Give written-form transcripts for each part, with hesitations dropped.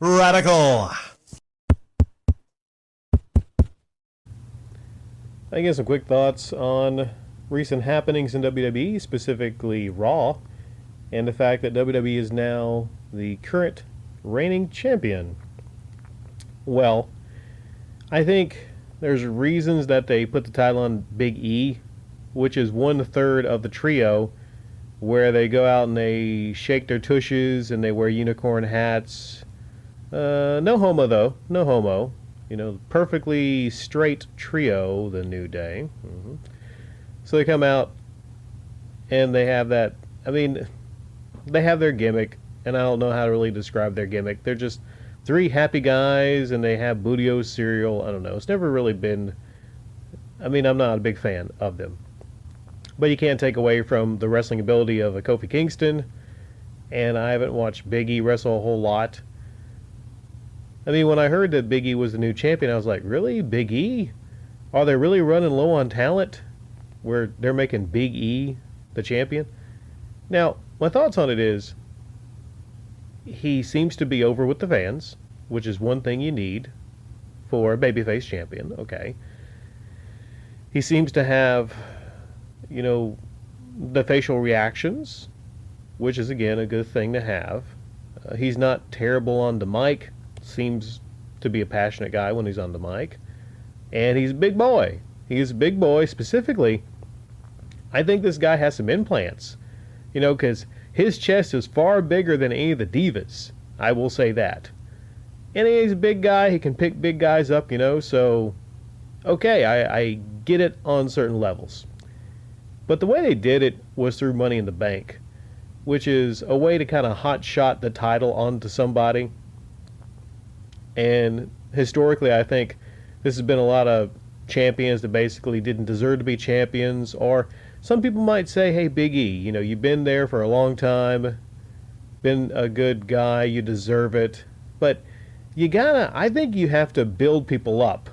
Radical. I guess some quick thoughts on recent happenings in WWE, specifically Raw, and the fact that WWE is now the current reigning champion. Well, I think there's reasons that they put the title on Big E, which is 1/3 of the trio, where they go out and they shake their tushes and they wear unicorn hats. No homo though, no homo. You know, perfectly straight trio, the New Day. So they come out and they have that. I mean, they have their gimmick, and I don't know how to really describe their gimmick. They're just three happy guys, and they have Booty-O cereal. I don't know. It's never really been. I mean, I'm not a big fan of them, but you can't take away from the wrestling ability of a Kofi Kingston. And I haven't watched Big E wrestle a whole lot. I mean, when I heard that Big E was the new champion, I was like, really? Big E? Are they really running low on talent where they're making Big E the champion? Now, my thoughts on it is, he seems to be over with the fans, which is one thing you need for a babyface champion, okay. He seems to have, you know, the facial reactions, which is, again, a good thing to have. He's not terrible on the mic. Seems to be a passionate guy when he's on the mic. And he's a big boy. He's a big boy. Specifically, I think this guy has some implants. You know, because his chest is far bigger than any of the divas. I will say that. And he's a big guy. He can pick big guys up, you know. So, okay, I get it on certain levels. But the way they did it was through Money in the Bank, which is a way to kind of hot shot the title onto somebody. And historically, I think this has been a lot of champions that basically didn't deserve to be champions. Or some people might say, hey, Big E, you know, you've been there for a long time, been a good guy, you deserve it. But I think you have to build people up.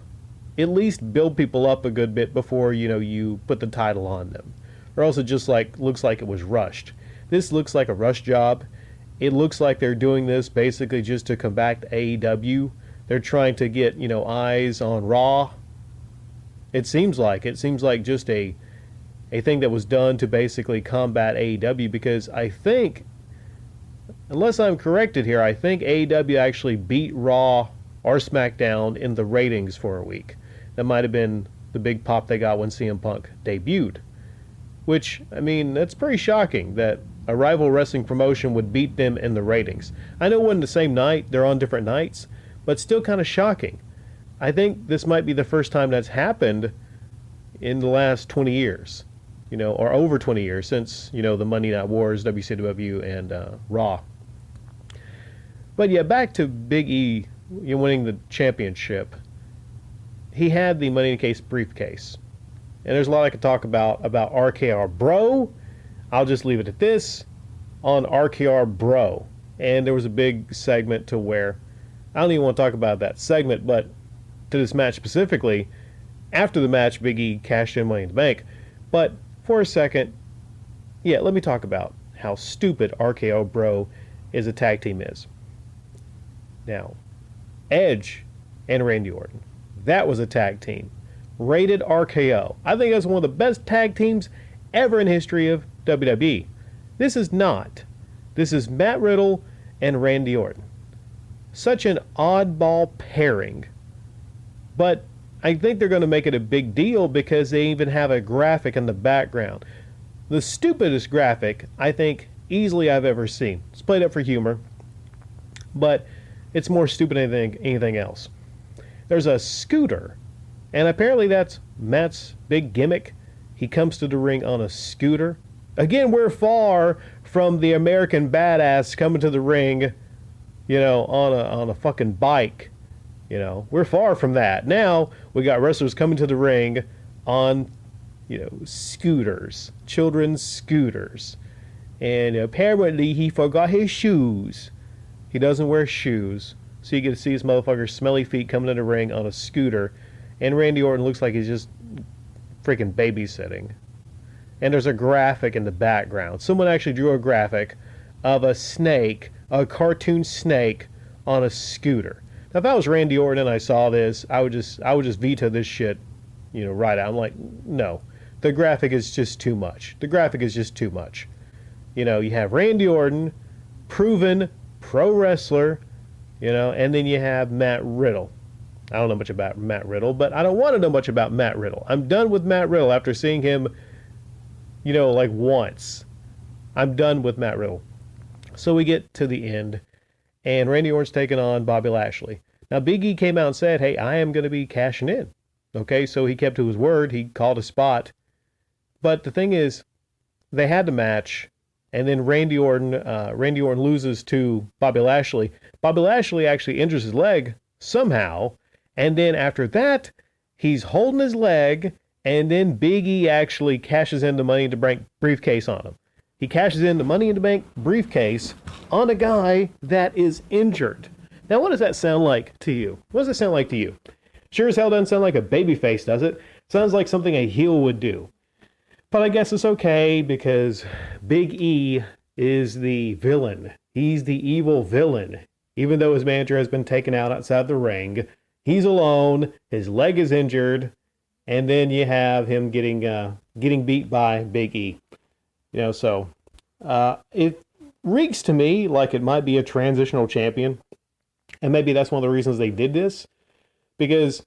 At least build people up a good bit before, you know, you put the title on them. Or else it just looks like it was rushed. This looks like a rush job. It looks like they're doing this basically just to come back to AEW. They're trying to get, you know, eyes on Raw. It seems like just a thing that was done to basically combat AEW, because I think, unless I'm corrected here, I think AEW actually beat Raw or SmackDown in the ratings for a week. That might have been the big pop they got when CM Punk debuted. Which, I mean, that's pretty shocking that a rival wrestling promotion would beat them in the ratings. I know it wasn't the same night, they're on different nights, but still kind of shocking. I think this might be the first time that's happened in the last 20 years, you know, or over 20 years since, you know, the Monday Night Wars, WCW, and Raw. But yeah, back to Big E winning the championship. He had the Money in the Case briefcase. And there's a lot I could talk about RKR Bro. I'll just leave it at this on RKR Bro. And there was a big segment to where, I don't even want to talk about that segment, but to this match specifically, after the match, Big E cashed in Money in the Bank. But for a second, yeah, let me talk about how stupid RKO Bro is a tag team is. Now, Edge and Randy Orton, that was a tag team. Rated RKO. I think that's one of the best tag teams ever in history of WWE. This is not. This is Matt Riddle and Randy Orton. Such an oddball pairing. But I think they're going to make it a big deal because they even have a graphic in the background. The stupidest graphic I think easily I've ever seen. It's played up for humor, but it's more stupid than anything else. There's a scooter, and apparently that's Matt's big gimmick. He comes to the ring on a scooter. Again, we're far from the American badass coming to the ring, you know, on a fucking bike. You know, we're far from that. Now we got wrestlers coming to the ring on, you know, scooters, children's scooters. And apparently he forgot his shoes. He doesn't wear shoes. So you get to see his motherfucker's smelly feet coming to the ring on a scooter. And Randy Orton looks like he's just freaking babysitting. And there's a graphic in the background. Someone actually drew a graphic of a snake, a cartoon snake, on a scooter. Now, if I was Randy Orton and I saw this, I would just veto this shit, right out. I'm like, no, the graphic is just too much. The graphic is just too much. You have Randy Orton, proven pro wrestler, and then you have Matt Riddle. I don't know much about Matt Riddle, but I don't want to know much about Matt Riddle. I'm done with Matt Riddle after seeing him, like once. I'm done with Matt Riddle. So we get to the end, and Randy Orton's taking on Bobby Lashley. Now, Big E came out and said, hey, I am going to be cashing in. Okay, so he kept to his word. He called a spot. But the thing is, they had the match, and then Randy Orton loses to Bobby Lashley. Bobby Lashley actually injures his leg somehow, and then after that, he's holding his leg, and then Big E actually cashes in the Money in the Bank briefcase on him. He cashes in the Money in the Bank briefcase on a guy that is injured. Now, what does that sound like to you? What does it sound like to you? Sure as hell doesn't sound like a babyface, does it? Sounds like something a heel would do. But I guess it's okay because Big E is the villain. He's the evil villain. Even though his manager has been taken out outside the ring, he's alone, his leg is injured, and then you have him getting beat by Big E. It reeks to me like it might be a transitional champion. And maybe that's one of the reasons they did this. Because,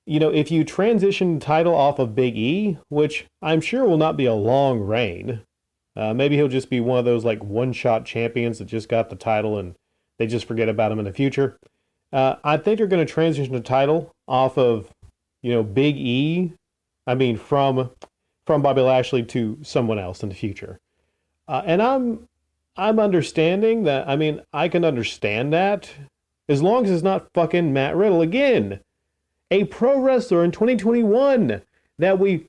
if you transition title off of Big E, which I'm sure will not be a long reign, maybe he'll just be one of those like one-shot champions that just got the title and they just forget about him in the future. I think they're going to transition the title off of, Big E. I mean, from Bobby Lashley to someone else in the future. And I'm understanding that. I mean, I can understand that as long as it's not fucking Matt Riddle again, a pro wrestler in 2021 that we,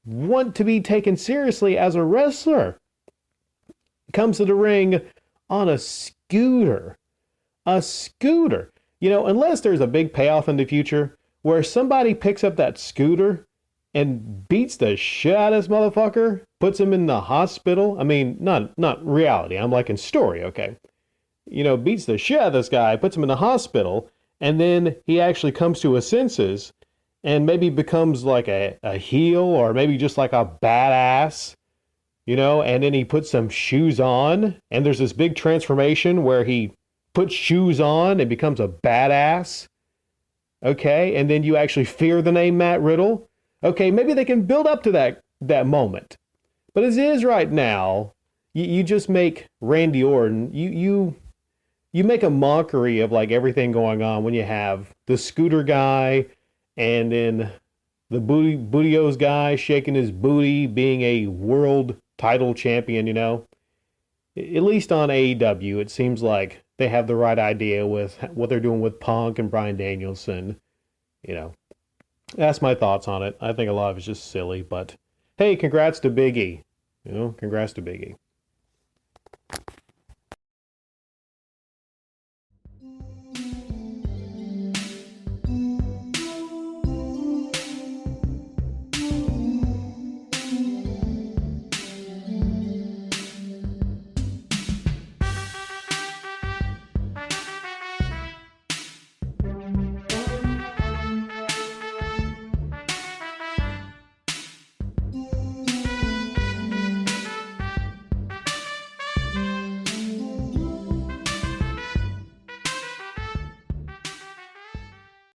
want to be taken seriously as a wrestler, comes to the ring on a scooter. A scooter. Unless there's a big payoff in the future where somebody picks up that scooter and beats the shit out of this motherfucker, puts him in the hospital. I mean, not reality. I'm like in story, okay? Beats the shit out of this guy, puts him in the hospital, and then he actually comes to his senses and maybe becomes like a heel or maybe just like a badass, and then he puts some shoes on, and there's this big transformation where he puts shoes on and becomes a badass, okay? And then you actually fear the name Matt Riddle. Okay, maybe they can build up to that moment. But as it is right now, you just make Randy Orton, you make a mockery of like everything going on when you have the scooter guy and then the Booty-O's guy shaking his booty being a world title champion, At least on AEW, it seems like they have the right idea with what they're doing with Punk and Bryan Danielson, That's my thoughts on it. I think a lot of it's just silly, but hey, congrats to Big E. Congrats to Big E.